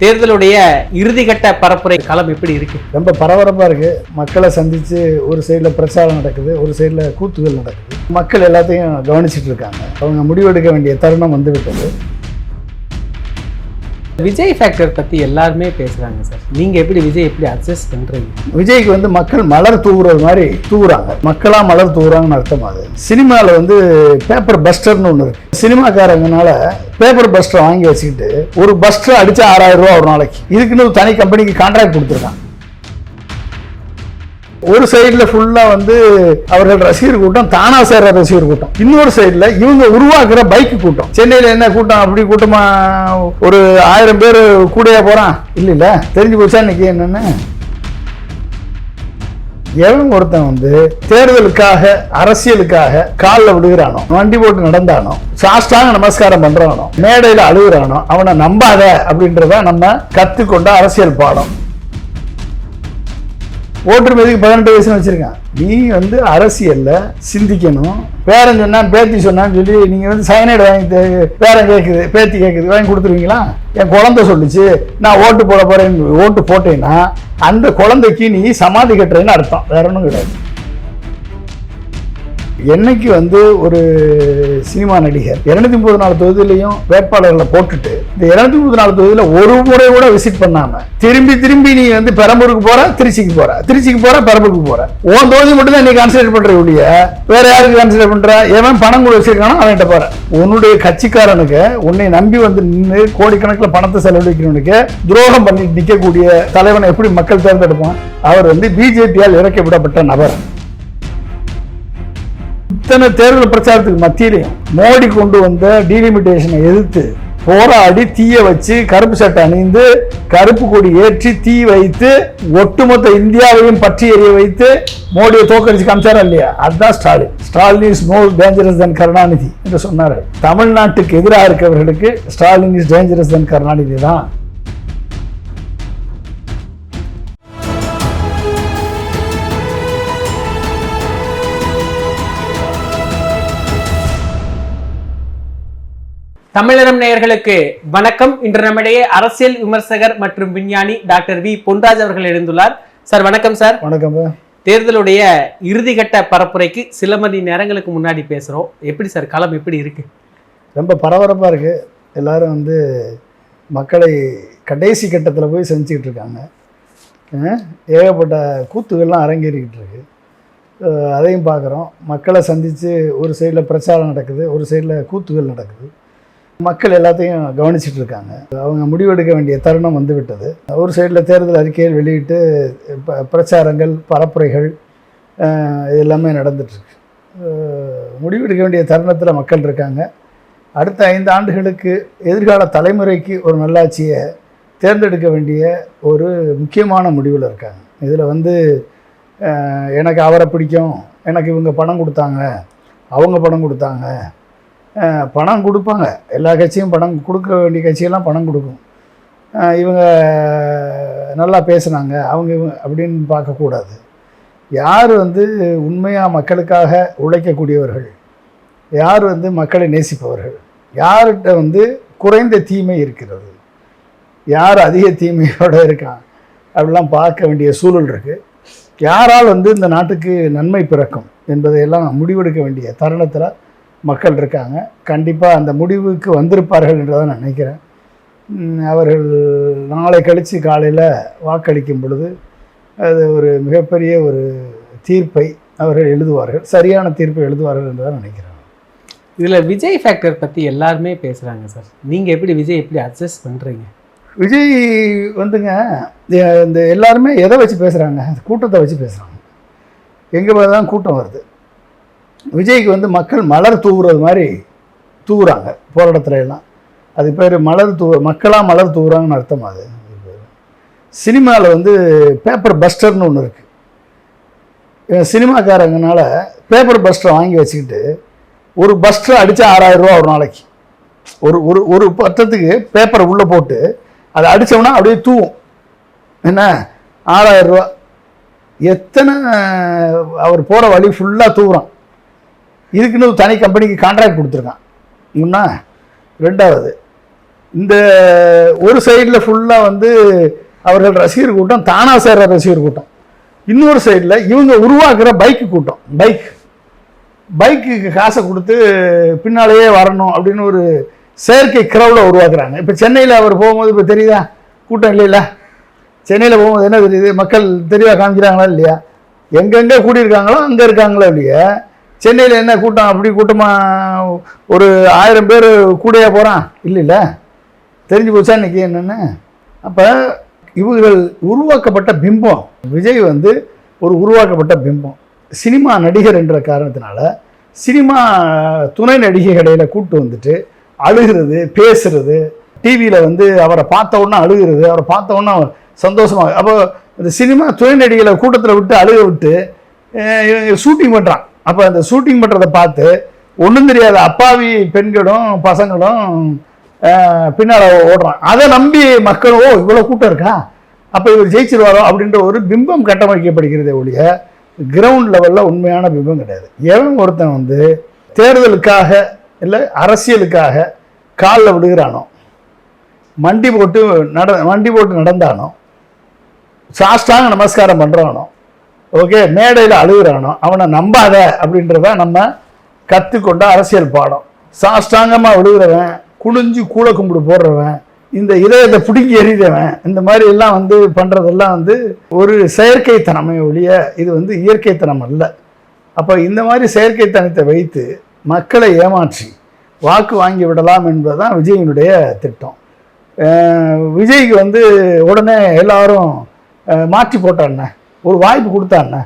தேர்தலுடைய இறுதிக்கட்ட பரப்புரை களம் எப்படி இருக்கு? ரொம்ப பரபரப்பாக இருக்குது. மக்களை சந்தித்து ஒரு சைடில் பிரச்சாரம் நடக்குது, ஒரு சைடில் கூத்துகள் நடக்குது. மக்கள் எல்லாத்தையும் கவனிச்சிட்டு இருக்காங்க. அவங்க முடிவெடுக்க வேண்டிய தருணம் வந்து விட்டது. விஜய் ஃபேக்டர் பற்றி எல்லாருமே பேசுகிறாங்க சார். நீங்கள் எப்படி விஜய் எப்படி அட்ஜஸ்ட் பண்ணுறீங்க? விஜய்க்கு வந்து மக்கள் மலர் தூவுறது மாதிரி தூவுறாங்க. மக்களாக மலர் தூவுறாங்கன்னு அர்த்தம். அது சினிமாவில் வந்து பேப்பர் பஸ்டர்னு ஒன்று இருக்குது. சினிமாக்காரங்கனால பேப்பர் பஸ்டர் வாங்கி வச்சுக்கிட்டு ஒரு பஸ்டர் அடித்தா 6000 ரூபா ஒரு நாளைக்கு. இதுக்குன்னு தனி கம்பெனிக்கு கான்ட்ராக்ட் கொடுத்துருக்காங்க. ஒரு சைடில் ஃபுல்லாக வந்து அவர்கள் ரசிகர் கூட்டம், தானா சேர்ற ரசிகர் கூட்டம். இன்னொரு சைடில் இவங்க உருவாக்குற பைக்கு கூட்டம். சென்னையில் என்ன கூட்டம், அப்படி கூட்டமா ஒரு 1000 பேர் கூடையா போகிறான் இல்ல தெரிஞ்சு போச்சா இன்னைக்கு என்னன்னு. எவன் ஒருத்தன் வந்து தேர்தலுக்காக அரசியலுக்காக காலில் விழுகிறானோ, வண்டி போட்டு நடந்தானோ, சாஷ்டாங்க நமஸ்காரம் பண்றானோ, மேடையில் அழுகுறானோ, அவனை நம்பாத அப்படின்றத நம்ம கற்றுக்கொண்ட அரசியல் பாடம். ஓட்டுரிமை 18 வயசுன்னு வச்சிருக்கான். நீ வந்து அரசியல்ல சிந்திக்கணும். பேரன் சொன்னா பேத்தி சொன்னான்னு சொல்லி நீங்க வந்து சயனைடு வாங்கி, பேரன் கேட்குது பேத்தி கேட்குது, வாங்கி கொடுத்துருவீங்களா? என் குழந்தை சொல்லிச்சு நான் ஓட்டு போட போறேன், ஓட்டு போட்டேன்னா அந்த குழந்தைக்கு நீ சமாதி கட்டுறேன்னு அர்த்தம், வேற ஒன்றும் கிடையாது. என்னைக்கு வந்து ஒரு சினிமா நடிகர் 234 தொகுதியிலையும் வேட்பாளர்களை போட்டுட்டு இந்த 234 தொகுதியில ஒரு முறை கூட விசிட் பண்ணாம திரும்பி நீ வந்து பெரம்பூருக்கு போற, திருச்சிக்கு போற, பெரம்பூருக்கு போற, உன் தொகுதி மட்டும் தான் நீ கான்சன்ட்ரேட் பண்ற ஒழிய வேற யாருக்கு கான்சன்ட்ரேட் பண்ற? எவன் பணம் கூட வச்சிருக்கானோ அவன்கிட்ட போற. உன்னுடைய கட்சிக்காரனுக்கு, உன்னை நம்பி வந்து நின்று கோடிக்கணக்கில் பணத்தை செலவழிக்கிறவனுக்கு துரோகம் பண்ணிட்டு நிற்கக்கூடிய தலைவனை எப்படி மக்கள் தேர்ந்தெடுப்பான்? அவர் வந்து பிஜேபியால் இறக்கி விடப்பட்ட நபர். இத்தனை தேர்தல் பிரச்சாரத்துக்கு மத்தியிலையும் மோடி கொண்டு வந்த டீலிமிட்டேஷனை எதிர்த்து போராடி தீய வச்சு, கருப்பு சட்டை அணிந்து, கருப்பு கொடி ஏற்றி தீ வைத்து, ஒட்டுமொத்த இந்தியாவையும் பற்றி எறிய வைத்து மோடியை தோக்கடிச்சு காமிச்சாரா இல்லையா? அதுதான் Stalin. Stalin is more dangerous than Karunanidhi என்று சொன்னார். தமிழ்நாட்டுக்கு எதிராக இருக்கவர்களுக்கு Stalin is dangerous than Karunanidhi தான். தமிழரம் நேயர்களுக்கு வணக்கம். இன்று நம்மிடையே அரசியல் விமர்சகர் மற்றும் விஞ்ஞானி டாக்டர் வி பொன்ராஜ் அவர்கள் எழுந்துள்ளார். சார் வணக்கம். சார் வணக்கம். தேர்தலுடைய இறுதிக்கட்ட பரப்புரைக்கு சில மணி நேரங்களுக்கு முன்னாடி பேசுகிறோம். எப்படி சார் களம் எப்படி இருக்கு? ரொம்ப பரபரப்பாக இருக்குது. எல்லாரும் வந்து மக்களை கடைசி கட்டத்தில் போய் செஞ்சுக்கிட்டு இருக்காங்க. ஏகப்பட்ட கூத்துகள்லாம் அரங்கேறிக்கிட்டு இருக்கு. அதையும் பார்க்குறோம். மக்களை சந்தித்து ஒரு சைடில் பிரச்சாரம் நடக்குது, ஒரு சைடில் கூத்துகள் நடக்குது. மக்கள் எல்லாத்தையும் கவனிச்சிட்டு இருக்காங்க. அவங்க முடிவெடுக்க வேண்டிய தருணம் வந்து விட்டது. ஒரு சைடில் தேர்தல் அறிக்கைகள் வெளியிட்டு பிரச்சாரங்கள், பரப்புரைகள் இது எல்லாமே நடந்துட்டுருக்கு. முடிவெடுக்க வேண்டிய தருணத்தில் மக்கள் இருக்காங்க. அடுத்த 5 ஆண்டுகளுக்கு எதிர்கால தலைமுறைக்கு ஒரு நல்லாட்சியை தேர்ந்தெடுக்க வேண்டிய ஒரு முக்கியமான முடிவில் இருக்காங்க. இதில் வந்து எனக்கு அவரை பிடிக்கும், எனக்கு இவங்க பணம் கொடுத்தாங்க, அவங்க பணம் கொடுத்தாங்க, பணம் கொடுப்பாங்க. எல்லா கட்சியும் பணம் கொடுக்க வேண்டிய கட்சியெல்லாம் பணம் கொடுக்கும். இவங்க நல்லா பேசுனாங்க, அவங்க இவங்க அப்படின்னு பார்க்கக்கூடாது. யார் வந்து உண்மையாக மக்களுக்காக உழைக்கக்கூடியவர்கள், யார் வந்து மக்களை நேசிப்பவர்கள், யார்கிட்ட வந்து குறைந்த தீமை இருக்கிறது, யார் அதிக தீமையோடு இருக்கான் அப்படிலாம் பார்க்க வேண்டிய சூழல் இருக்குது. யாரால் வந்து இந்த நாட்டுக்கு நன்மை பிறக்கும் என்பதையெல்லாம் முடிவெடுக்க வேண்டிய தருணத்தில் மக்கள் இருக்காங்க. கண்டிப்பாக அந்த முடிவுக்கு வந்திருப்பார்கள் என்றதை நான் நினைக்கிறேன். அவர்கள் நாளை கழித்து காலையில் வாக்களிக்கும் பொழுது அது ஒரு மிகப்பெரிய ஒரு தீர்ப்பை அவர்கள் எழுதுவார்கள், சரியான தீர்ப்பை எழுதுவார்கள் என்று தான் நினைக்கிறேன். இதில் விஜய் ஃபேக்டர் பற்றி எல்லாருமே பேசுகிறாங்க சார். நீங்கள் எப்படி விஜய் எப்படி அட்ஜஸ்ட் பண்ணுறீங்க? விஜய் வந்துங்க இந்த எல்லாருமே எதை வச்சு பேசுகிறாங்க? கூட்டத்தை வச்சு பேசுகிறாங்க. எங்கே தான் கூட்டம் வருது. விஜய்க்கு வந்து மக்கள் மலர் தூவுறது மாதிரி தூவுறாங்க போராட்டத்துல எல்லாம். அது பேர் மக்களாக மலர் தூவுறாங்கன்னு அர்த்தம். அது சினிமாவில் வந்து பேப்பர் பஸ்டர்னு ஒன்று இருக்குது. சினிமாக்காரங்கனால பேப்பர் பஸ்டர் வாங்கி வச்சுக்கிட்டு ஒரு பஸ்டர் அடித்தா 6000 ரூபா ஒரு நாளைக்கு. ஒரு பட்டத்துக்கு பேப்பரை உள்ளே போட்டு அதை அடித்தோம்னா அப்படியே தூவும். என்ன 6000 ரூபா? எத்தனை அவர் போகிற வழி ஃபுல்லாக தூவுறான். இதுக்குன்னு தனி கம்பெனிக்கு கான்ட்ராக்ட் கொடுத்துருக்கான். முன்னா 2வது இந்த ஒரு சைடில் ஃபுல்லாக வந்து அவர்கள் ரசிகர் கூட்டம், தானா சேர்ற ரசிகர் கூட்டம். இன்னொரு சைடில் இவங்க உருவாக்குற பைக்கு கூட்டம். பைக்குக்கு காசை கொடுத்து பின்னாலேயே வரணும் அப்படின்னு ஒரு செயற்கை கிரௌடை உருவாக்குறாங்க. இப்போ சென்னையில் அவர் போகும்போது இப்போ தெரியுதா கூட்டம் இல்லைல்ல? சென்னையில் போகும்போது என்ன தெரியுது? மக்கள் தெளிவாக காமிக்கிறாங்களா இல்லையா? எங்கெங்கே கூடியிருக்காங்களோ அங்கே இருக்காங்களோ இல்லையா? சென்னையில் என்ன கூட்டம்? அப்படி கூட்டமாக ஒரு 1000 பேர் கூடையாக போகிறான் இல்லைல்ல? தெரிஞ்சு போச்சா இன்னைக்கு என்னென்னு? அப்போ இவர்கள் உருவாக்கப்பட்ட பிம்பம், விஜய் வந்து ஒரு உருவாக்கப்பட்ட பிம்பம். சினிமா நடிகர் என்ற காரணத்தினால சினிமா துணை நடிகை இடையில கூட்டு வந்துட்டு அழுகிறது, பேசுறது, டிவியில் வந்து அவரை பார்த்த உடனே அழுகிறது, அவரை பார்த்த உடனே சந்தோஷமாக. அப்போ இந்த சினிமா துணை நடிகளை கூட்டத்தில் விட்டு அழுக விட்டு ஷூட்டிங் பண்ணுறான். அப்போ அந்த ஷூட்டிங் பண்ணுறதை பார்த்து ஒன்றும் தெரியாத அப்பாவி பெண்களும் பசங்களும் பின்னால் ஓடுறான். அதை நம்பி மக்களும் ஓ இவ்வளோ கூட்டம் இருக்கா, அப்போ இவர் ஜெயிச்சிருவாரோ அப்படின்ற ஒரு பிம்பம் கட்டமைக்கப்படுகிறதே ஒழிய கிரவுண்ட் லெவலில் உண்மையான பிம்பம் கிடையாது. எவன் ஒருத்தன் வந்து தேர்தலுக்காக இல்லை அரசியலுக்காக காலில் விடுகிறானோ, மண்டி போட்டு நடந்தானோ, சாஷ்டாங்க நமஸ்காரம் பண்ணுறானோ, ஓகே, மேடையில் அழுகிறானோ, அவனை நம்பாத அப்படின்றத நம்ம கற்றுக்கொண்ட அரசியல் பாடம். சாஷ்டாங்கமாக விழுகிறவன், குனிஞ்சு கூழ கும்பிடு போடுறவன், இந்த இதயத்தை பிடுங்கி எறிதவன், இந்த மாதிரி எல்லாம் வந்து பண்ணுறதெல்லாம் வந்து ஒரு செயற்கைத்தனமே ஒழிய இது வந்து இயற்கைத்தனம் அல்ல. அப்போ இந்த மாதிரி செயற்கைத்தனத்தை வைத்து மக்களை ஏமாற்றி வாக்கு வாங்கி விடலாம் என்பதுதான் விஜயினுடைய திட்டம். விஜய்க்கு வந்து உடனே எல்லாரும் மாற்றி போட்டாண்ணே, ஒரு வாய்ப்பு கொடுத்தாண்ணே,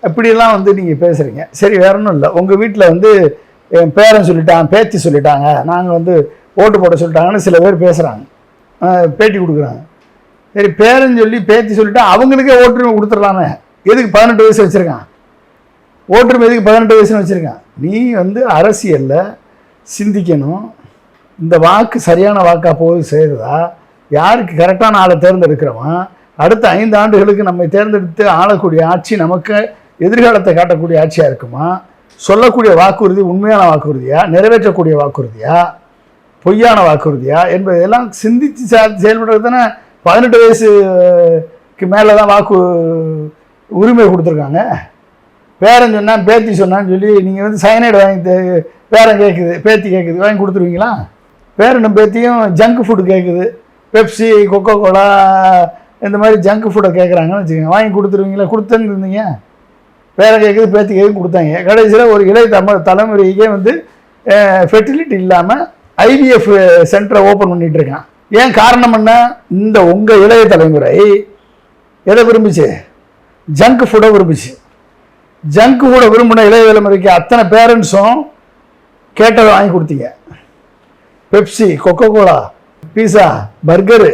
அப்படியெல்லாம் வந்து நீங்கள் பேசுகிறீங்க. சரி, வேற ஒன்றும் இல்லை. உங்கள் வீட்டில் வந்து என் பேரன் சொல்லிட்டான், பேத்தி சொல்லிட்டாங்க, நாங்கள் வந்து ஓட்டு போட சொல்லிட்டாங்கன்னு சில பேர் பேசுகிறாங்க, பேட்டி கொடுக்குறாங்க. சரி, பேரன் சொல்லி பேத்தி சொல்லிட்டா அவங்களுக்கே ஓட்டுரிமை கொடுத்துடலாமே. எதுக்கு 18 வயசு வச்சுருக்கான்? ஓட்டுரிமை எதுக்கு 18 வயசுன்னு வச்சுருக்கான்? நீ வந்து அரசியலில் சிந்திக்கணும். இந்த வாக்கு சரியான வாக்காக போய் சேருதா, யாருக்கு கரெக்டான ஆளை தேர்ந்தெடுக்கிறவன் அடுத்த 5 ஆண்டுகளுக்கு நம்மை தேர்ந்தெடுத்து ஆளக்கூடிய ஆட்சி நமக்கு எதிர்காலத்தை காட்டக்கூடிய ஆட்சியாக இருக்குமா, சொல்லக்கூடிய வாக்குறுதி உண்மையான வாக்குறுதியா, நிறைவேற்றக்கூடிய வாக்குறுதியா, பொய்யான வாக்குறுதியா என்பதெல்லாம் சிந்தித்து செயல்படுறது தானே. 18 வயசுக்கு மேலே தான் வாக்கு உரிமை கொடுத்துருக்காங்க. பேரன் சொன்னான் பேத்தி சொன்னான்னு சொல்லி நீங்கள் வந்து சைனைடு வாங்கி பேரன் கேட்குது பேத்தி கேட்குது வாங்கி கொடுத்துருவீங்களா? பேரனும் பேத்தியும் ஜங்க் ஃபுட்டு கேட்குது, பெப்சி கொக்கோ கோலா இந்த மாதிரி ஜங்க் ஃபுட்டை கேட்குறாங்கன்னு வச்சுக்கோங்க, வாங்கி கொடுத்துருவீங்களா? கொடுத்துன்னு இருந்தீங்க. பேரன் கேட்குது பேத்தி கேட்கு கொடுத்தாங்க. கடைசியில் ஒரு இளைய தலைமுறைக்கே வந்து ஃபெர்டிலிட்டி இல்லாமல் IVF சென்டரை ஓப்பன் பண்ணிகிட்டு இருக்கான். ஏன் காரணம் என்ன? இந்த உங்கள் இளைய தலைமுறை எதை விரும்பிச்சு? ஜங்க் ஃபுட்டை விரும்பிச்சு. ஜங்க் ஃபுட்டை விரும்பின இளைய தலைமுறைக்கு அத்தனை பேரண்ட்ஸும் கேட்டதை வாங்கி கொடுத்தீங்க. பெப்சி, கொக்கோ கோலா, பீஸா, பர்கரு,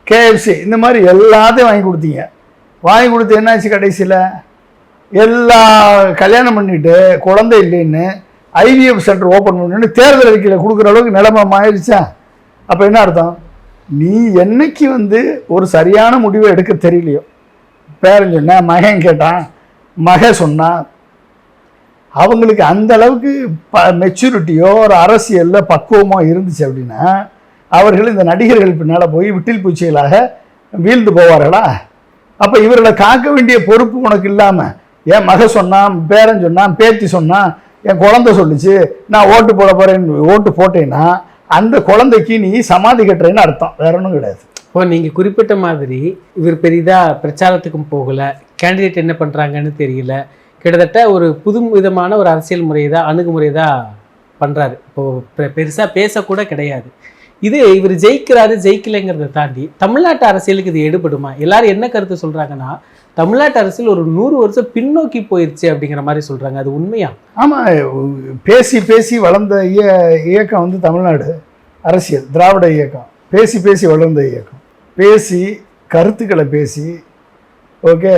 KFC இந்த மாதிரி எல்லாத்தையும் வாங்கி கொடுத்தீங்க. வாங்கி கொடுத்து என்னாச்சு? கடைசியில் எல்லா கல்யாணம் பண்ணிட்டு குழந்தை இல்லைன்னு IVF சென்டர் ஓப்பன் பண்ணு தேர்தல் அறிக்கையில் கொடுக்குற அளவுக்கு நிலைமை ஆயிடுச்சா? அப்போ என்ன அர்த்தம்? நீ என்னைக்கு வந்து ஒரு சரியான முடிவை எடுக்க தெரியலையோ, பேரன் சொன்ன மகன் கேட்டான், மக சொன்னான், அவங்களுக்கு அந்த அளவுக்கு மெச்சூரிட்டியோ ஒரு அரசியலில் பக்குவமோ இருந்துச்சு அப்படின்னா அவர்கள் இந்த நடிகர்கள் பின்னால் போய் விட்டில் பூச்சிகளாக வீழ்ந்து போவார்களா? அப்போ இவர்களை காக்க வேண்டிய பொறுப்பு உனக்கு இல்லாமல் என் மக சொன்னான், பேரன் சொன்னான், பேத்தி சொன்னான், என் குழந்தை சொல்லிச்சு, நான் ஓட்டு போட போகிறேன்னு ஓட்டு போட்டேன்னா அந்த குழந்தைக்கு நீ சமாதி கட்டுறேன்னு அர்த்தம், வேற ஒன்றும் கிடையாது. இப்போ நீங்கள் குறிப்பிட்ட மாதிரி இவர் பெரிதாக பிரச்சாரத்துக்கும் போகலை, கேண்டிடேட் என்ன பண்ணுறாங்கன்னு தெரியல, கிட்டத்தட்ட ஒரு புது விதமான ஒரு அரசியல் முறை தான் அணுகுமுறை தான் பண்ணுறாரு. இப்போது பெருசாக பேசக்கூட கிடையாது. இது இவர் ஜெயிக்கிறாரு ஜெயிக்கலைங்கிறத தாண்டி தமிழ்நாட்டு அரசியலுக்கு இது எடுபடுமா? எல்லாரும் என்ன கருத்து சொல்கிறாங்கன்னா, தமிழ்நாட்டு அரசியல் ஒரு 100 வருஷம் பின்னோக்கி போயிடுச்சு அப்படிங்கிற மாதிரி சொல்கிறாங்க. அது உண்மையா? ஆமாம், பேசி பேசி வளர்ந்த இயக்கம் வந்து தமிழ்நாடு அரசியல், திராவிட இயக்கம் பேசி பேசி வளர்ந்த இயக்கம். பேசி கருத்துக்களை பேசி ஓகே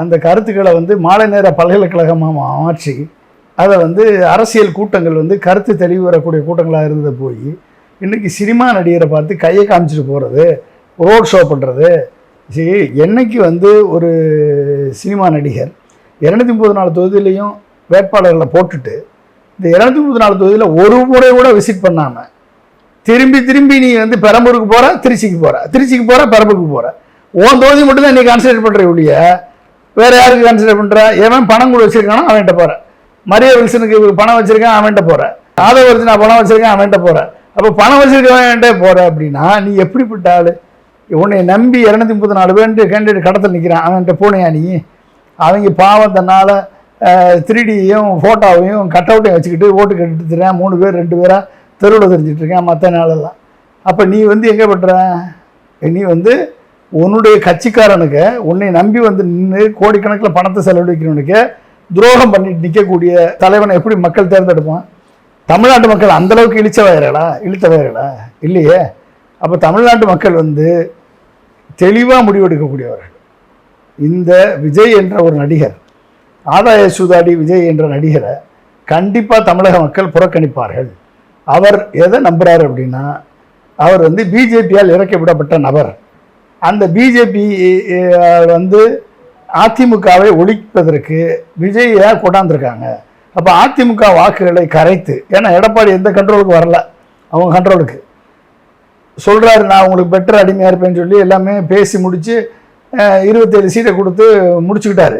அந்த கருத்துக்களை வந்து மாலை நேர பல்கலைக்கழகமாக மாற்றி அதை வந்து அரசியல் கூட்டங்கள் வந்து கருத்து தெளிவு வரக்கூடிய கூட்டங்களாக இருந்ததை போய் இன்றைக்கி சினிமா நடிகரை பார்த்து கையை காமிச்சிட்டு போகிறது, ரோட் ஷோ பண்ணுறது. சரி, என்னைக்கு வந்து ஒரு சினிமா நடிகர் 234 தொகுதியிலையும் வேட்பாளர்களை போட்டுட்டு இந்த 234 தொகுதியில் ஒரு முறை கூட விசிட் பண்ணாமல் திரும்பி திரும்பி நீ வந்து பெரம்பூருக்கு போகிற, திருச்சிக்கு போகிற, பெரம்பூருக்கு போகிற. உன் தொகுதி மட்டும்தான் நீ கான்சன்ட்ரேட் பண்ணுற ஒழிய வேறு யாருக்கு கான்சன்ட்ரேட் பண்ணுற? எவன் பணம் கூட வச்சுருக்கானோ அவன்கிட்ட போகிற. மரிய வில்சனுக்கு பணம் வச்சுருக்கான், அவன்கிட்ட போகிற. ஆதவர்ஜனா பணம் வச்சுருக்கேன், அவன்கிட்ட போகிற. அப்போ பணம் வச்சுருக்கவன்கிட்ட போகிற அப்படின்னா நீ எப்படிப்பட்ட ஆள்? உன்னை நம்பி 234 பேர் கேண்டிடேட் கடத்தில் நிற்கிறான், அவன்கிட்ட போனியா நீ? அவங்க பாவம் தன்னால் 3Dயையும் ஃபோட்டோவையும் கட் அவுட்டையும் வச்சுக்கிட்டு ஓட்டு கேட்டுட்டு தரேன், 3 பேர் 2 பேராக தெருவில் தெரிஞ்சிட்டு இருக்கேன் மற்ற நாளெல்லாம். அப்போ நீ வந்து எங்கே பண்ற? நீ வந்து உன்னுடைய கட்சிக்காரனுக்கு உன்னை நம்பி வந்து நின்று கோடிக்கணக்கில் பணத்தை செலவழிக்கிறவனுக்கு துரோகம் பண்ணிட்டு நிற்கக்கூடிய தலைவனை எப்படி மக்கள் தேர்ந்தெடுப்பான்? தமிழ்நாட்டு மக்கள் அந்தளவுக்கு இழித்த வயர்களா இல்லையே. அப்போ தமிழ்நாட்டு மக்கள் வந்து தெளிவாக முடிவெடுக்கக்கூடியவர்கள். இந்த விஜய் என்ற ஒரு நடிகர், ஆதாய சூதாடி விஜய் என்ற நடிகரை கண்டிப்பாக தமிழக மக்கள் புறக்கணிப்பார்கள். அவர் எதை நம்புகிறார் அப்படின்னா, அவர் வந்து பிஜேபியால் இறக்கி விடப்பட்ட நபர். அந்த பிஜேபி வந்து அதிமுகவை ஒழிப்பதற்கு விஜயை கொண்டாந்துருக்காங்க. அப்போ அதிமுக வாக்குகளை கரைத்து, ஏன்னா எடப்பாடி எந்த கண்ட்ரோலுக்கு வரல, அவங்க கண்ட்ரோலுக்கு சொல்கிறாரு நான் உங்களுக்கு பெட்டர் அடிமையாக இருப்பேன்னு சொல்லி எல்லாமே பேசி முடித்து 27 சீட்டை கொடுத்து முடிச்சுக்கிட்டாரு.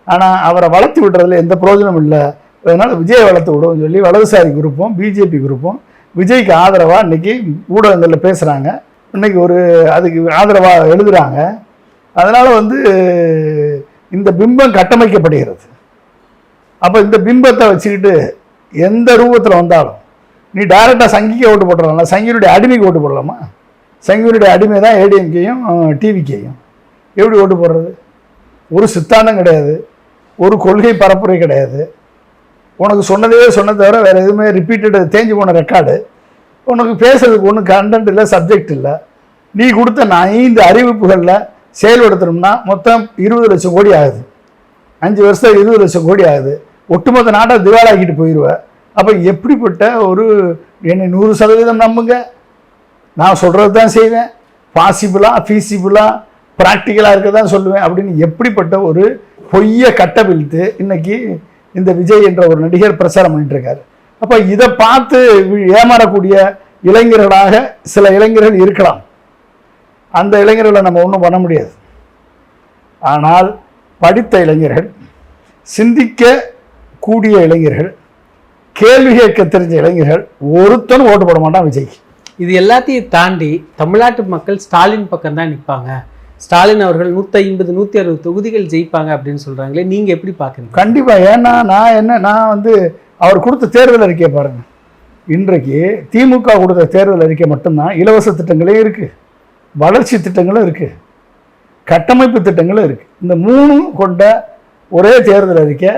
ஆனால் அவரை வளர்த்து விடுறதுல எந்த பிரயோஜனமும் இல்லை. அதனால் விஜயை வளர்த்து விடுவோம் சொல்லி வலதுசாரி குரூப்பும் பிஜேபி குரூப்பும் விஜய்க்கு ஆதரவாக இன்றைக்கி ஊடகங்களில் பேசுகிறாங்க. இன்றைக்கி ஒரு அதுக்கு ஆதரவாக எழுதுகிறாங்க. அதனால் வந்து இந்த பிம்பம் கட்டமைக்கப்படுகிறது. அப்போ இந்த பிம்பத்தை வச்சுக்கிட்டு எந்த ரூபத்தில் வந்தாலும் நீ டைரெக்டாக சங்கிக்கு ஓட்டு போட்டுடலாம், சங்கினுடைய அடிமைக்கு ஓட்டு போடலாமா? சங்கினுடைய அடிமை தான் ஏடிஎம்கேயும் டிவிகேயும். எப்படி ஓட்டு போடுறது? ஒரு சித்தாந்தம் கிடையாது, ஒரு கொள்கை பரப்புரை கிடையாது. உனக்கு சொன்னதே தவிர வேறு எதுவுமே ரிப்பீட்டட் தேஞ்சு போன ரெக்கார்டு. உனக்கு பேசுறதுக்கு ஒன்றும் கண்டென்ட் இல்லை, சப்ஜெக்ட் இல்லை. நீ கொடுத்த 5 அறிவிப்புகளில் செயல்படுத்தணும்னா மொத்தம் 20 லட்சம் கோடி ஆகுது. 5 வருஷம் 20 லட்சம் கோடி ஆகுது. ஒட்டுமொத்த நாட்டை திவாலாக்கிட்டு போயிடுவேன். அப்போ எப்படிப்பட்ட ஒரு, என்னை 100% நம்புங்க, நான் சொல்கிறது தான் செய்வேன், பாசிபிளாக ஃபீஸிபிளாக ப்ராக்டிக்கலாக இருக்க தான் சொல்லுவேன் அப்படின்னு எப்படிப்பட்ட ஒரு பொய்யை கட்டவிழ்த்து இன்னைக்கு இந்த விஜய் என்ற ஒரு நடிகர் பிரச்சாரம் பண்ணிட்டு இருக்காரு. அப்போ இதை பார்த்து ஏமாறக்கூடிய இளைஞர்களாக சில இளைஞர்கள் இருக்கலாம். அந்த இளைஞர்களை நம்ம ஒன்றும் பண்ண முடியாது. ஆனால் படித்த இளைஞர்கள், சிந்திக்க கூடிய இளைஞர்கள், கேள்வி கேட்க தெரிஞ்ச இளைஞர்கள் ஒருத்தனும் ஓட்டு போட மாட்டான் விஜய்க்கு. இது எல்லாத்தையும் தாண்டி தமிழ்நாட்டு மக்கள் ஸ்டாலின் பக்கம் தான் நிற்பாங்க, ஸ்டாலின் அவர்கள் 150 160 தொகுதிகள் ஜெயிப்பாங்க அப்படின்னு சொல்றாங்களே, நீங்க எப்படி பாக்குறீங்க? கண்டிப்பா. ஏன்னா நான் வந்து அவர் கொடுத்த தேர்தல் அறிக்கையை பாருங்க. இன்றைக்கு திமுக கொடுத்த தேர்தல் அறிக்கை மட்டும்தான் இலவச திட்டங்களே இருக்கு, வளர்ச்சி திட்டங்களும் இருக்கு, கட்டமைப்பு திட்டங்களும் இருக்கு. இந்த 3 கொண்ட ஒரே தேர்தல் அறிக்கை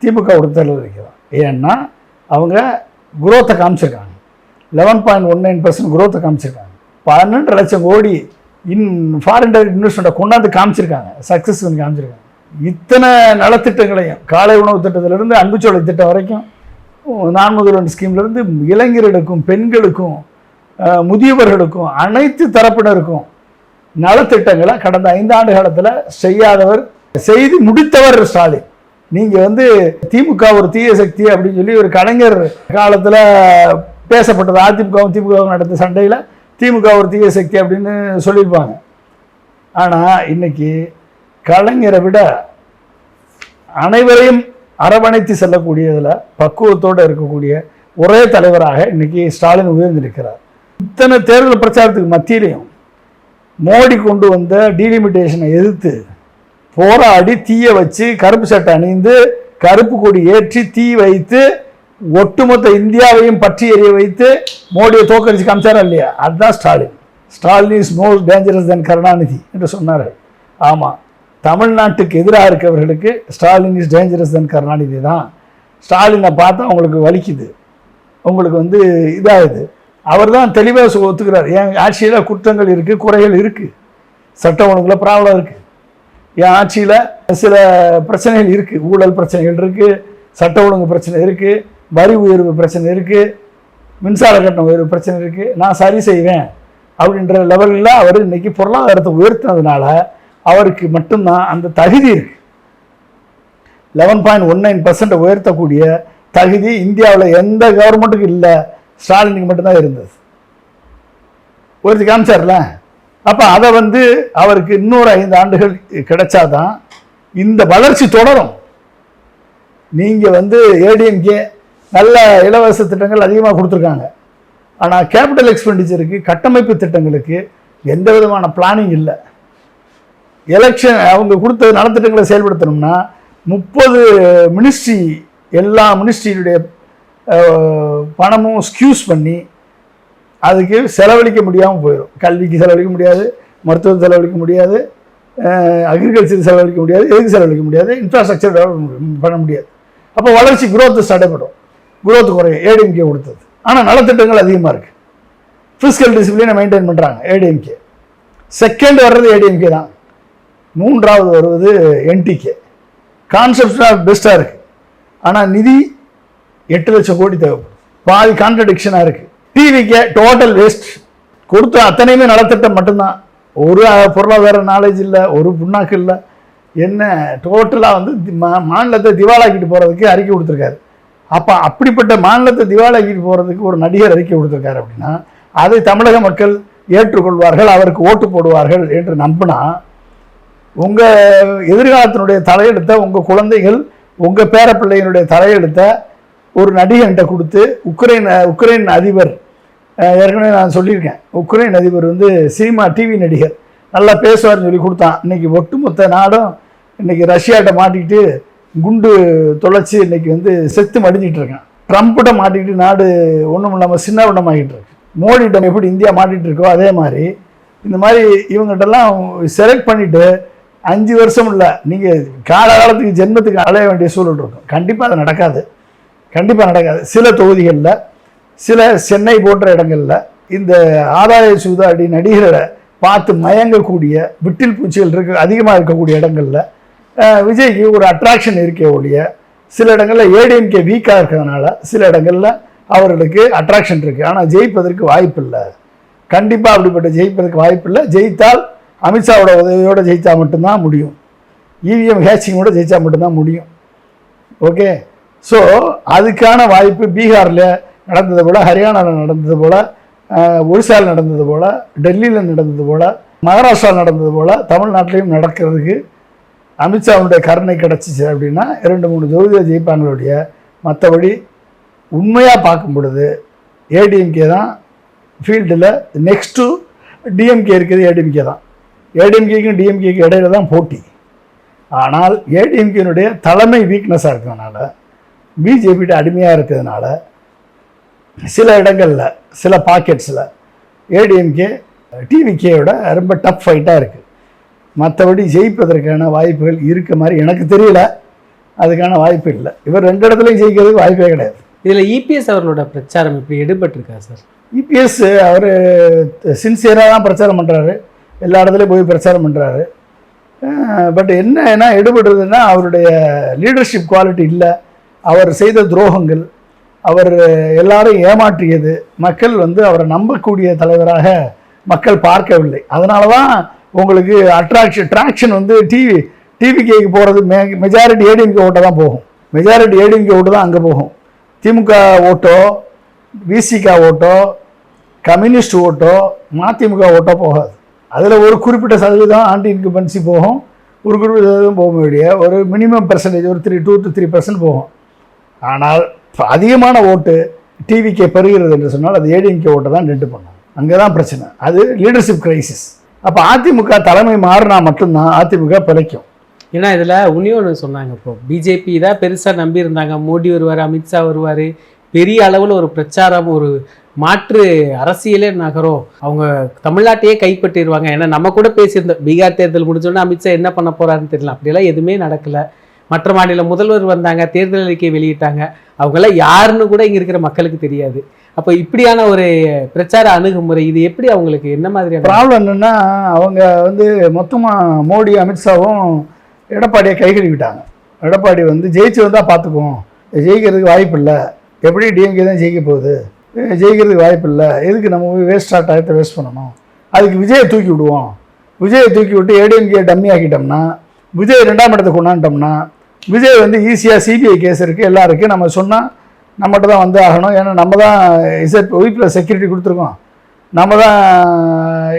திமுக கொடுத்த தேர்தல் அறிக்கை தான். ஏன்னா அவங்க குரோத்தை காமிச்சிருக்காங்க, 11.19% குரோத்தை காமிச்சிருக்காங்க, 12 லட்சம் கோடி ஃபாரின் டைரக்ட் இன்வெஸ்ட்மெண்ட்டை கொண்டாந்து காமிச்சிருக்காங்க, சக்ஸஸ் பண்ணி காமிச்சிருக்காங்க. இத்தனை நலத்திட்டங்களையும், காலை உணவு திட்டத்திலிருந்து அன்புச்சோலை திட்டம் வரைக்கும், நான் முதல்வன் ஸ்கீம்லேருந்து இளைஞர்களுக்கும் பெண்களுக்கும் முதியவர்களுக்கும் அனைத்து தரப்பினருக்கும் நலத்திட்டங்களை கடந்த 5 ஆண்டு காலத்தில் செய்யாதவர், செய்து முடித்தவர் ஸ்டாலின். நீங்கள் வந்து திமுக ஒரு தீய சக்தி அப்படின்னு சொல்லி ஒரு கலைஞர் காலத்தில் பேசப்பட்டது, அதிமுகவும் திமுகவும் நடந்த சண்டையில் திமுக ஒரு தீய சக்தி அப்படின்னு சொல்லியிருப்பாங்க. ஆனால் இன்னைக்கு கலைஞரை விட அனைவரையும் அரவணைத்து செல்லக்கூடியதில் பக்குவத்தோடு இருக்கக்கூடிய ஒரே தலைவராக இன்னைக்கு ஸ்டாலின் உயர்ந்திருக்கிறார். இத்தனை தேர்தல் பிரச்சாரத்துக்கு மத்தியிலையும் மோடி கொண்டு வந்த டீலிமிட்டேஷனை எதிர்த்து போராடி தீய வச்சு, கருப்பு சட்டை அணிந்து, கருப்பு கொடி ஏற்றி தீ வைத்து, ஒட்டுமொத்த இந்தியாவையும் பற்றி எறிய வைத்து மோடியை தோக்கடிச்சு காமிச்சாரா இல்லையா? அதுதான் Stalin. Stalin is more dangerous then Karunanidhi என்று சொன்னார்கள். ஆமாம், தமிழ்நாட்டுக்கு எதிராக இருக்கவர்களுக்கு Stalin is dangerous then Karunanidhi தான். ஸ்டாலினை பார்த்தா உங்களுக்கு வலிக்குது, உங்களுக்கு வந்து இதாகுது. அவர் தான் தெளிவாக ஒத்துக்கிறார், என் ஆட்சியில் குற்றங்கள் இருக்குது, குறைகள் இருக்குது, சட்ட ஒழுங்கில் ப்ராப்ளம் இருக்குது, என் ஆட்சியில் சில பிரச்சனைகள் இருக்குது, ஊழல் பிரச்சனைகள் இருக்குது, சட்ட ஒழுங்கு பிரச்சனை இருக்குது, வரி உயர்வு பிரச்சனை இருக்குது, மின்சார கட்டணம் உயர்வு பிரச்சனை இருக்குது, நான் சரி செய்வேன் அப்படின்ற லெவலில் அவர் இன்றைக்கி பொருளாதாரத்தை உயர்த்தினதுனால அவருக்கு மட்டும்தான் அந்த தகுதி இருக்குது. 11.19% உயர்த்தக்கூடிய தகுதி இந்தியாவில் எந்த கவர்மெண்ட்டுக்கும் இல்லை, ஸ்டாலினுக்கு மட்டும்தான் இருந்தது. ஒருத்தி காமிச்சார்ல. அப்போ அதை வந்து அவருக்கு இன்னொரு 5 ஆண்டுகள் கிடைச்சாதான் இந்த வளர்ச்சி தொடரும். நீங்கள் வந்து ஏடிஎம்கே நல்ல இலவச திட்டங்கள் அதிகமாக கொடுத்துருக்காங்க. ஆனால் கேபிட்டல் எக்ஸ்பெண்டிச்சருக்கு, கட்டமைப்பு திட்டங்களுக்கு எந்த விதமான பிளானிங் இல்லை. எலெக்ஷன் அவங்க கொடுத்த நலத்திட்டங்களை செயல்படுத்தணும்னா 30 மினிஸ்ட்ரி, எல்லா மினிஸ்ட்ரியினுடைய பணமும் ஸ்கியூஸ் பண்ணி அதுக்கு செலவழிக்க முடியாமல் போயிடும். கல்விக்கு செலவழிக்க முடியாது, மருத்துவம் செலவழிக்க முடியாது, அக்ரிகல்ச்சர் செலவழிக்க முடியாது, எதுக்கு செலவழிக்க முடியாது, இன்ஃப்ராஸ்ட்ரக்சர் டெவலப்மெண்ட் பண்ண முடியாது. அப்போ வளர்ச்சி குரோத்து தடைப்படும், குரோத்து குறையும். ஏடிஎம்கே கொடுத்தது. ஆனால் நலத்திட்டங்கள் அதிகமாக இருக்குது. ஃபிஸ்கல் டிசிப்ளினை மெயின்டைன் பண்ணுறாங்க ஏடிஎம்கே. செகண்ட் வர்றது ஏடிஎம்கே தான். 3வது வருவது என்டிகே. கான்செப்ட் பெஸ்ட்டாக இருக்குது. ஆனால் நிதி 8 லட்சம் கோடி தேவைப்படும். பாதி கான்ட்ரடிக்ஷனாக இருக்குது. டிவிக்கே டோட்டல் வேஸ்ட். கொடுத்த அத்தனையுமே நலத்திட்டம் மட்டும்தான். ஒரு பொருளாதார நாலேஜ் இல்லை, ஒரு புண்ணாக்கு இல்லை. என்ன டோட்டலாக வந்து மாநிலத்தை திவாலாக்கிட்டு போகிறதுக்கு அறிக்கை கொடுத்துருக்காரு. அப்போ அப்படிப்பட்ட மாநிலத்தை திவாலாக்கிட்டு போகிறதுக்கு ஒரு நடிகர் அறிக்கை கொடுத்துருக்காரு அப்படின்னா அதை தமிழக மக்கள் ஏற்றுக்கொள்வார்கள், அவருக்கு ஓட்டு போடுவார்கள் என்று நம்பினா உங்கள் எதிர்காலத்தினுடைய தலையெழுத்தை, உங்கள் குழந்தைகள், உங்கள் பேரப்பிள்ளையினுடைய தலையெழுத்தை ஒரு நடிகன்கிட்ட கொடுத்து உக்ரைன் அதிபர், ஏற்கனவே நான் சொல்லியிருக்கேன், உக்ரைன் அதிபர் வந்து சினிமா டிவி நடிகர், நல்லா பேசுவார்னு சொல்லி கொடுத்தான். இன்றைக்கி ஒட்டுமொத்த நாடும் இன்றைக்கி ரஷ்யாட்ட மாட்டிக்கிட்டு குண்டு தொலைச்சி இன்றைக்கி வந்து செத்து மடிஞ்சிட்டு இருக்கான். ட்ரம்ப்கிட்ட மாட்டிக்கிட்டு நாடு ஒன்றும் இல்லாமல் சின்ன விடமாகிட்டு இருக்கு. மோடிட்டம் எப்படி இந்தியா மாட்டிகிட்டு இருக்கோ அதே மாதிரி இந்த மாதிரி இவங்ககிட்டலாம் செலக்ட் பண்ணிவிட்டு 5 வருஷம் இல்லை, நீங்கள் காலகாலத்துக்கு ஜென்மத்துக்கு அலைய வேண்டிய சூழல் இருக்கும். கண்டிப்பாக அது நடக்காது, கண்டிப்பாக நடக்காது. சில தொகுதிகளில், சில சென்னை போன்ற இடங்களில் இந்த ஆதாய சூதாடி நடிகரை பார்த்து மயங்கக்கூடிய விட்டில் பூச்சிகள் அதிகமாக இருக்கக்கூடிய இடங்களில் விஜய்க்கு ஒரு அட்ராக்ஷன் இருக்கே ஒழிய, சில இடங்களில் ஏடிஎம்கே வீக்காக இருக்கிறதுனால சில இடங்களில் அவர்களுக்கு அட்ராக்ஷன் இருக்குது. ஆனால் ஜெயிப்பதற்கு வாய்ப்பு இல்லை. கண்டிப்பாக அப்படிப்பட்ட ஜெயிப்பதற்கு வாய்ப்பு இல்லை. ஜெயித்தால் அமித்ஷாவோட உதவியோடு ஜெயித்தா மட்டும்தான் முடியும். இவிஎம் ஹேச்சிங்கோட ஜெயித்தா மட்டும்தான் முடியும். ஓகே, ஸோ அதுக்கான வாய்ப்பு பீகாரில் நடந்தது போல், ஹரியானாவில் நடந்தது போல், ஒரிசாவில் நடந்தது போல், டெல்லியில் நடந்தது போல், மகாராஷ்டிராவில் நடந்தது போல் தமிழ்நாட்டிலையும் நடக்கிறதுக்கு அமித்ஷாவுடைய கருணை கிடச்சிச்சு அப்படின்னா 2-3 தொகுதியை ஜெயிப்பாங்களுடைய. மற்றபடி உண்மையாக பார்க்கும் பொழுது ஏடிஎம்கே தான் ஃபீல்டில். நெக்ஸ்ட்டு டிஎம்கே இருக்குது, ஏடிஎம்கே தான். ஏடிஎம்கேக்கும் டிஎம்கேக்கும் இடையில தான் போட்டி. ஆனால் ஏடிஎம்கேனுடைய தலைமை வீக்னஸாக இருக்கிறதுனால, பிஜேபிகிட்ட அடிமையாக இருக்கிறதுனால சில இடங்களில், சில பாக்கெட்ஸில் ஏடிஎம்கே டிவிகேயோட ரொம்ப டஃப் ஃபைட்டாக இருக்குது. மற்றபடி ஜெயிப்பதற்கான வாய்ப்புகள் இருக்க மாதிரி எனக்கு தெரியல. அதுக்கான வாய்ப்பு இல்லை. இவர் 2 இடத்துலையும் ஜெயிக்கிறதுக்கு வாய்ப்பே கிடையாது. இதில் இபிஎஸ் அவர்களோட பிரச்சாரம் இப்படி எடுபட்டிருக்கா சார்? இபிஎஸ் அவர் சின்சியராக தான் பிரச்சாரம் பண்ணுறாரு, எல்லா இடத்துலையும் போய் பிரச்சாரம் பண்ணுறாரு. பட் என்ன எடுபடுறதுன்னா அவருடைய லீடர்ஷிப் குவாலிட்டி இல்லை. அவர் செய்த துரோகங்கள், அவர் எல்லாரும் ஏமாற்றியது, மக்கள் வந்து அவரை நம்பக்கூடிய தலைவராக மக்கள் பார்க்கவில்லை. அதனால தான் உங்களுக்கு ட்ராக்ஷன் வந்து டிவிகேக்கு போகிறது மெஜாரிட்டி ஏடிஎம்கே ஓட்டை தான் போகும். மெஜாரிட்டி ஏடிஎம்கே ஓட்டு தான் அங்கே போகும். திமுக Otto, Visika Otto, communist Otto, மதிமுக ஓட்டோ போகாது. அதில் ஒரு குறிப்பிட்ட சதவீதம் ஆன்டி இன்கம்பன்சி போகும், ஒரு குறிப்பிட்ட சதவீதம் போக வேண்டிய ஒரு மினிமம் பெர்சன்டேஜ் ஒரு 2-3% போகும். ஆனால் அதிகமான ஓட்டு டிவிகே பெறுகிறது என்று சொன்னால் அது ஏடிஎம்கே ஓட்டை தான் டென்ட் பண்ணும். அங்கே தான் பிரச்சனை. அது லீடர்ஷிப் கிரைசிஸ். அப்போ அதிமுக தலைமை மாறினா மட்டும்தான் அதிமுக பிழைக்கும். ஏன்னா இதில் இன்னொன்று சொன்னாங்க, இப்போ பிஜேபி தான் பெருசாக நம்பியிருந்தாங்க, மோடி வருவார், அமித்ஷா வருவார், பெரிய அளவில் ஒரு பிரச்சாரம், ஒரு மாற்று அரசியலே நகரும், அவங்க தமிழ்நாட்டையே கைப்பற்றிடுவாங்க. ஏன்னா நம்ம கூட பேசியிருந்தோம், பீகார் தேர்தல் முடிஞ்சோன்னா அமித்ஷா என்ன பண்ண போகிறாருன்னு தெரியல. அப்படியெல்லாம் எதுவுமே நடக்கலை. மற்ற மாநில முதல்வர் வந்தாங்க, தேர்தல் அறிக்கை வெளியிட்டாங்க, அவங்களாம் யாருன்னு கூட இங்கே இருக்கிற மக்களுக்கு தெரியாது. அப்போ இப்படியான ஒரு பிரச்சார அணுகுமுறை இது எப்படி அவங்களுக்கு என்ன மாதிரியான ப்ராப்ளம் என்னென்னா, அவங்க வந்து மொத்தமாக மோடி அமித்ஷாவும் எடப்பாடியை கை கழுவிட்டாங்க. எடப்பாடி வந்து ஜெயிச்சு வந்தால் பார்த்துக்குவோம், ஜெயிக்கிறதுக்கு வாய்ப்பு இல்லை, எப்படி டிஎம்கே தான் ஜெயிக்க போகுது, ஜெயிக்கிறதுக்கு வாய்ப்பு இல்லை, எதுக்கு நம்ம போய் டயத்தை வேஸ்ட் பண்ணணும், அதுக்கு விஜயை தூக்கி விடுவோம், விஜயை தூக்கி விட்டு ஏடிஎம்கே டம்மி ஆக்கிட்டோம்னா, விஜய் 2ஆம் இடத்துக்கு கொண்டாண்டோம்னா, விஜய் வந்து ஈஸியாக சிபிஐ கேஸ் இருக்குது, எல்லாம் இருக்குது, நம்ம சொன்னால் நம்மகிட்ட தான் வந்து ஆகணும், ஏன்னா நம்ம தான் ஒய்ஃபில் செக்யூரிட்டி கொடுத்துருக்கோம், நம்ம தான்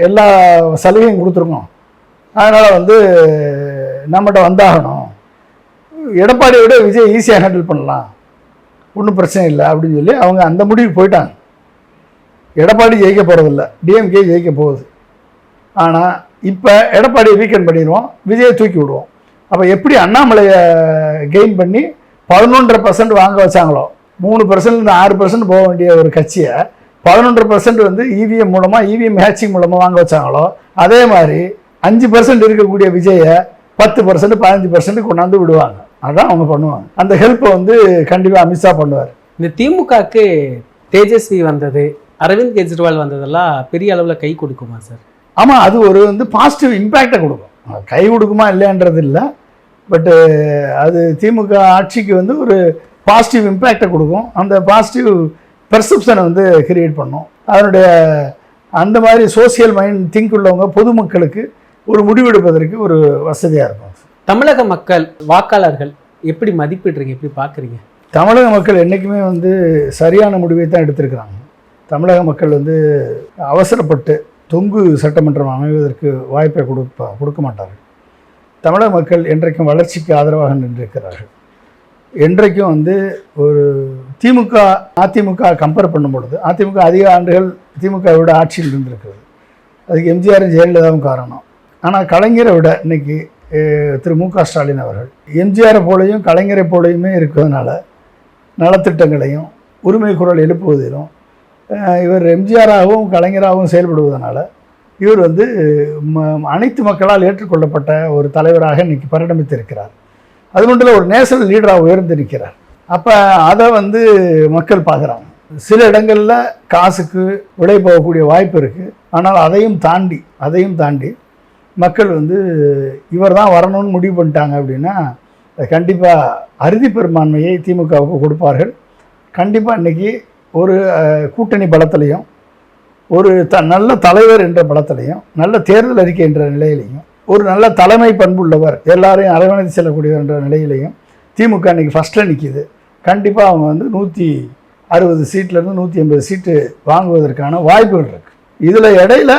எல்லா சலுகையும் கொடுத்துருக்கோம், அதனால் வந்து நம்மகிட்ட வந்தாகணும், எடப்பாடியை விட விஜய் ஈஸியாக ஹேண்டில் பண்ணலாம், ஒன்றும் பிரச்சனை இல்லை அப்படின்னு சொல்லி அவங்க அந்த முடிவுக்கு போயிட்டாங்க. எடப்பாடி ஜெயிக்க போகிறதில்ல, டிஎம்கே ஜெயிக்க போகுது. ஆனால் இப்போ எடப்பாடியை வீக்கெண்ட் பண்ணிடுவோம், விஜயை தூக்கி விடுவோம். அப்போ எப்படி அண்ணாமலையை கெயின் பண்ணி 11.5% வாங்க வச்சாங்களோ, 3% 6% போக வேண்டிய ஒரு கட்சியை 11% வந்து இவிஎம் மூலமாக, இவிஎம் ஹேச்சிங் மூலமாக வாங்க வச்சாங்களோ, அதே மாதிரி 5% இருக்கக்கூடிய விஜயை 10% 15% கொண்டாந்து விடுவாங்க. அதான் அவங்க பண்ணுவாங்க. அந்த ஹெல்ப்பை வந்து கண்டிப்பாக அமித்ஷா பண்ணுவார். இந்த திமுகவுக்கு தேஜஸ்வி வந்தது, அரவிந்த் கெஜ்ரிவால் வந்ததெல்லாம் பெரிய அளவில் கை கொடுக்குமா சார்? ஆமாம், அது ஒரு வந்து பாசிட்டிவ் இம்பேக்டை கொடுக்கும். கை கொடுக்குமா இல்லைன்றது இல்லை, பட்டு அது திமுக ஆட்சிக்கு வந்து ஒரு பாசிட்டிவ் இம்பேக்டை கொடுக்கும். அந்த பாசிட்டிவ் பெர்செப்ஷனை வந்து கிரியேட் பண்ணும். அதனுடைய அந்த மாதிரி சோசியல் மைண்ட் திங்க் உள்ளவங்க பொதுமக்களுக்கு ஒரு முடிவெடுப்பதற்கு ஒரு வசதியாக இருக்கும். தமிழக மக்கள் வாக்காளர்கள் எப்படி மதிப்பிடுறீங்க, எப்படி பார்க்குறீங்க? தமிழக மக்கள் என்றைக்குமே வந்து சரியான முடிவை தான் எடுத்திருக்கிறாங்க. தமிழக மக்கள் வந்து அவசரப்பட்டு தொங்கு சட்டமன்றம் அமைவதற்கு வாய்ப்பை கொடுக்க மாட்டார்கள். தமிழக மக்கள் என்றைக்கும் வளர்ச்சிக்கு ஆதரவாக நின்றிருக்கிறார்கள். என்றைக்கும் வந்து ஒரு திமுக அதிமுக கம்பேர் பண்ணும் பொழுது அதிமுக அதிக ஆண்டுகள் திமுகவோட ஆட்சியில் இருந்திருக்கிறது. அதுக்கு எம்ஜிஆரும் ஜெயலலிதாவும் காரணம். ஆனால் கலைஞரை விட இன்னைக்கு திரு மு.க. ஸ்டாலின் அவர்கள் எம்ஜிஆரை போலையும் கலைஞரை போலையுமே இருக்கிறதுனால நலத்திட்டங்களையும் உரிமை குரல் எழுப்புவதிலும் இவர் எம்ஜிஆராகவும் கலைஞராகவும் செயல்படுவதனால இவர் வந்து அனைத்து மக்களால் ஏற்றுக்கொள்ளப்பட்ட ஒரு தலைவராக இன்னைக்கு பரிணமித்திருக்கிறார். அது மட்டும் இல்லை, ஒரு நேஷனல் லீடராக உயர்ந்திருக்கிறார். அப்போ அதை வந்து மக்கள் பார்க்குறாங்க. சில இடங்களில் காசுக்கு விலை போகக்கூடிய வாய்ப்பு இருக்குது. ஆனால் அதையும் தாண்டி மக்கள் வந்து இவர் தான் வரணும்னு முடிவு பண்ணிட்டாங்க அப்படின்னா கண்டிப்பாக அறுதி பெரும்பான்மையை திமுகவுக்கு கொடுப்பார்கள். கண்டிப்பாக இன்றைக்கி ஒரு கூட்டணி பலத்திலையும் ஒரு நல்ல தலைவர் என்ற பலத்திலையும் நல்ல தேர்தல் அறிக்கை என்ற நிலையிலையும் ஒரு நல்ல தலைமை பண்புள்ளவர் எல்லாரையும் அரவணைத்து செல்லக்கூடியவர் என்ற நிலையிலையும் திமுக இன்றைக்கி ஃபஸ்ட்டில் நிற்கிது. கண்டிப்பாக அவங்க வந்து 160 சீட்லேருந்து 180 சீட்டு வாங்குவதற்கான வாய்ப்புகள் இருக்குது. இதில் இடையில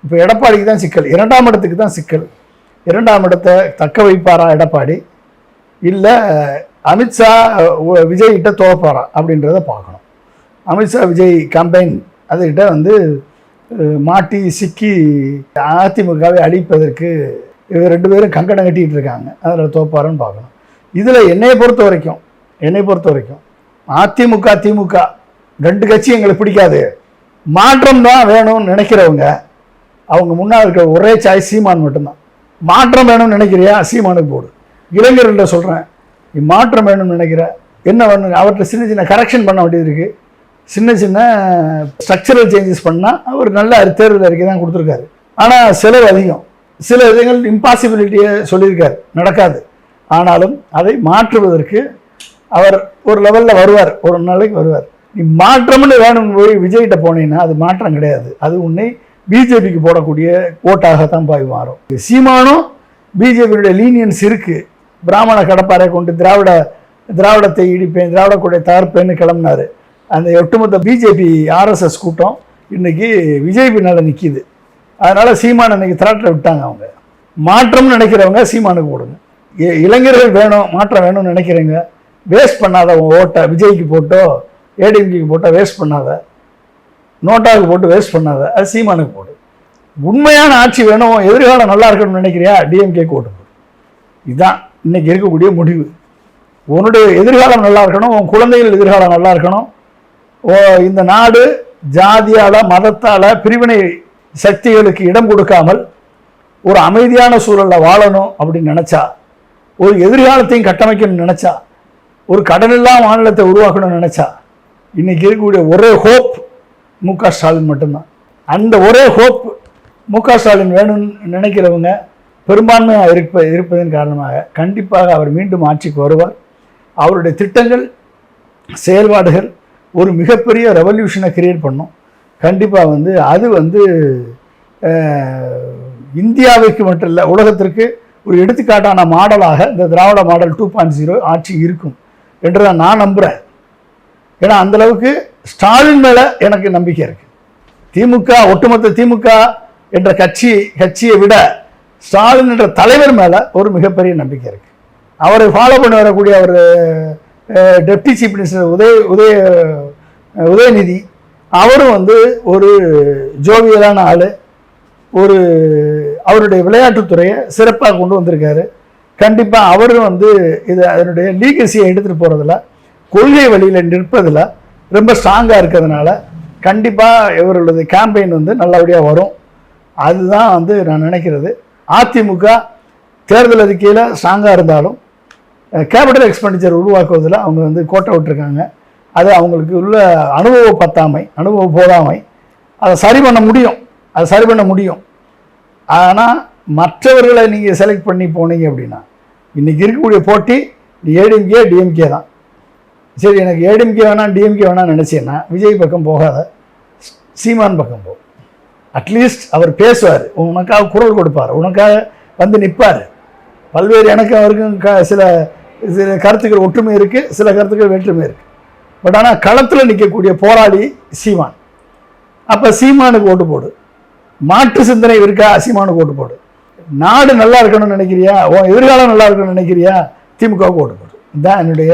இப்போ எடப்பாடிக்கு தான் சிக்கல், 2ஆம் இடத்துக்கு தான் சிக்கல். 2ஆம் இடத்தை தக்க வைப்பாரா எடப்பாடி, இல்லை அமித்ஷா விஜய்கிட்ட தோப்பாரா அப்படின்றத பார்க்கணும். அமித்ஷா விஜய் கம்பைன் அதுக்கிட்ட வந்து மாட்டி சிக்கி அதிமுகவை அழிப்பதற்கு இவர் 2 பேரும் கங்கணம் கட்டிகிட்டு இருக்காங்க. அதில் தோப்பாருன்னு பார்க்கணும். இதில் என்னை பொறுத்த வரைக்கும் அதிமுக திமுக 2 கட்சி எங்களுக்கு பிடிக்காது, மாற்றம் தான் வேணும்னு நினைக்கிறவங்க அவங்க முன்னால் இருக்கிற ஒரே சாய்ஸ் சீமான் மட்டும்தான். மாற்றம் வேணும்னு நினைக்கிறியா, சீமானுக்கு போடு. இளைஞர்கள்ட்ட சொல்கிறேன், நீ மாற்றம் வேணும்னு நினைக்கிற என்ன வேணும், அவர்கிட்ட சின்ன கரெக்ஷன் பண்ண வேண்டியது இருக்குது. சின்ன ஸ்ட்ரக்சரல் சேஞ்சஸ் பண்ணால் அவர் நல்ல தேர்தல் அறிக்கை தான் கொடுத்துருக்காரு. ஆனால் செலவு அதிகம், சில விதங்கள் இம்பாசிபிலிட்டியை சொல்லியிருக்காரு, நடக்காது. ஆனாலும் அதை மாற்றுவதற்கு அவர் ஒரு லெவலில் வருவார், ஒரு நாளைக்கு வருவார். நீ மாற்றம்னு வேணும்னு போய் விஜய்கிட்ட போனீங்கன்னா அது மாற்றம் கிடையாது, அது உன்னை பிஜேபிக்கு போடக்கூடிய ஓட்டாகத்தான் போய் மாறும். சீமானும் பிஜேபியுடைய லீனியன்ஸ் இருக்குது. பிராமண கடப்பாறை கொண்டு திராவிடத்தை இடிப்பேன், திராவிட கொடையை தகர்ப்பேன்னு கிளம்பினார். அந்த ஒட்டுமொத்த பிஜேபி ஆர்எஸ்எஸ் கூட்டம் இன்றைக்கி விஜய் பின்னால் நிற்கிது. அதனால் சீமான் இன்றைக்கி திராட்டில் விட்டாங்க. அவங்க மாற்றம்னு நினைக்கிறவங்க சீமானுக்கு போடுங்க. இளைஞர்கள் வேணும், மாற்றம் வேணும்னு நினைக்கிறீங்க, வேஸ்ட் பண்ணாத உங்கள் ஓட்டை விஜய்க்கு போட்டோ ஏடிஎம்கேக்கு போட்டோ வேஸ்ட் பண்ணாத, நோட்டாவுக்கு போட்டு வேஸ்ட் பண்ணாத, அது சீமானுக்கு போடு. உண்மையான ஆட்சி வேணும், எதிர்காலம் நல்லா இருக்கணும்னு நினைக்கிறியா, டிஎம்கே ஓட்டு போடு. இதுதான் இன்றைக்கி இருக்கக்கூடிய முடிவு. உன்னுடைய எதிர்காலம் நல்லா இருக்கணும், உன் குழந்தைகள் எதிர்காலம் நல்லா இருக்கணும். இந்த நாடு ஜாதியால் மதத்தால் பிரிவினை சக்திகளுக்கு இடம் கொடுக்காமல் ஒரு அமைதியான சூழலில் வாழணும் அப்படின்னு நினச்சா, ஒரு எதிர்காலத்தையும் கட்டமைக்கணும்னு நினச்சா, ஒரு கடனில்லா மாநிலத்தை உருவாக்கணும்னு நினச்சா, இன்றைக்கி இருக்கக்கூடிய ஒரே ஹோப் மு.க. ஸ்டாலின் மட்டும்தான். அந்த ஒரே ஹோப் மு.க. ஸ்டாலின் வேணும்னு நினைக்கிறவங்க பெரும்பான்மையாக இருப்பதன் காரணமாக கண்டிப்பாக அவர் மீண்டும் ஆட்சிக்கு வருவார். அவருடைய திட்டங்கள் செயல்பாடுகள் ஒரு மிகப்பெரிய ரெவல்யூஷனை கிரியேட் பண்ணும். கண்டிப்பாக வந்து அது வந்து இந்தியாவுக்கு மட்டும் இல்லை, உலகத்திற்கு ஒரு எடுத்துக்காட்டான மாடலாக இந்த திராவிட மாடல் 2.0 ஆட்சி இருக்கும் என்று நான் நம்புகிறேன். ஏன்னா அந்தளவுக்கு ஸ்டாலின் மேலே எனக்கு நம்பிக்கை இருக்குது. திமுக, ஒட்டுமொத்த திமுக என்ற கட்சியை விட ஸ்டாலின் என்ற தலைவர் மேலே ஒரு மிகப்பெரிய நம்பிக்கை இருக்குது. அவரை ஃபாலோ பண்ணி வரக்கூடிய அவர் டெப்டி சீஃப் மினிஸ்டர் உதயநிதி, அவரும் வந்து ஒரு ஜோவியலான ஆள், ஒரு அவருடைய விளையாட்டுத்துறையை சிறப்பாக கொண்டு வந்திருக்காரு. கண்டிப்பாக அவரும் வந்து அதனுடைய லீகசியை எடுத்துகிட்டு போகிறதுல, கொள்கை வழியில் நிற்பதில் ரொம்ப ஸ்ட்ராங்காக இருக்கிறதுனால கண்டிப்பாக இவர்களது கேம்பெயின் வந்து நல்லபடியாக வரும். அதுதான் வந்து நான் நினைக்கிறது. அதிமுக தேர்தல் அறிக்கையில் ஸ்ட்ராங்காக இருந்தாலும் கேபிட்டல் எக்ஸ்பெண்டிச்சர் உருவாக்குவதில் அவங்க வந்து கோட்டை விட்டுருக்காங்க. அது அவங்களுக்கு உள்ள அனுபவ போதாமை. அதை சரி பண்ண முடியும். ஆனால் மற்றவர்களை நீங்கள் செலக்ட் பண்ணி போனீங்க அப்படின்னா, இன்றைக்கி இருக்கக்கூடிய போட்டி ஏடிஎம்கே டிஎம்கே தான். சரி, எனக்கு ஏடிஎம்கே வேணாம் டிஎம்கே வேணாம்னு நினச்சேன்னா விஜய் பக்கம் போகாத, சீமான் பக்கம் போ. அட்லீஸ்ட் அவர் பேசுவார், உனக்காக குரல் கொடுப்பார், உனக்காக வந்து நிற்பார். பல்வேறு எனக்கு அவருக்கும் சில கருத்துக்கள் ஒற்றுமை இருக்குது, சில கருத்துக்கள் வேற்றுமை இருக்குது. பட் ஆனால் களத்தில் நிற்கக்கூடிய போராளி சீமான். அப்போ சீமானுக்கு ஓட்டு போடு. மாற்று சிந்தனை இருக்கா, சீமானுக்கு ஓட்டு போடு. நாடு நல்லா இருக்கணும்னு நினைக்கிறியா, உன் எதிர்காலம் நல்லா இருக்கணும்னு நினைக்கிறியா, திமுகவுக்கு ஓட்டு போடு. இதுதான் என்னுடைய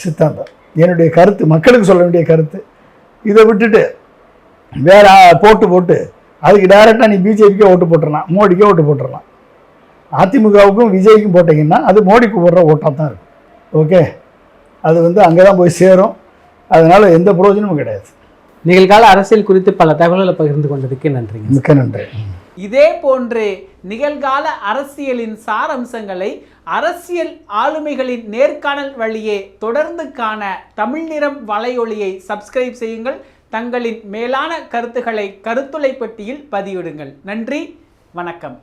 சித்தாந்தம், என்னுடைய கருத்து, மக்களுக்கு சொல்ல வேண்டிய கருத்து. இதை விட்டுட்டு வேற போட்டு அதுக்கு டைரெக்டாக நீ பிஜேபிக்கே ஓட்டு போட்டுடலாம், மோடிக்கே ஓட்டு போட்டுடலாம். அதிமுகவுக்கும் விஜய்க்கும் போட்டிங்கன்னா அது மோடிக்கு போடுற ஓட்டாக தான் இருக்கும். ஓகே, அது வந்து அங்கே தான் போய் சேரும். அதனால் எந்த பிரயோஜனமும் கிடையாது. நிகழ்கால அரசியல் குறித்து பல தகவல்களை பகிர்ந்து கொண்டதுக்கு நன்றிங்க. மிக்க நன்றி. இதே போன்று நிகழ்கால அரசியலின் சாரம்சங்களை அரசியல் ஆளுமைகளின் நேர்காணல் வழியே தொடர்ந்து காண தமிழ் நிறம் வலையொலியை சப்ஸ்கிரைப் செய்யுங்கள். தங்களின் மேலான கருத்துக்களை கருத்துளை பெட்டியில் பதிவிடுங்கள். நன்றி, வணக்கம்.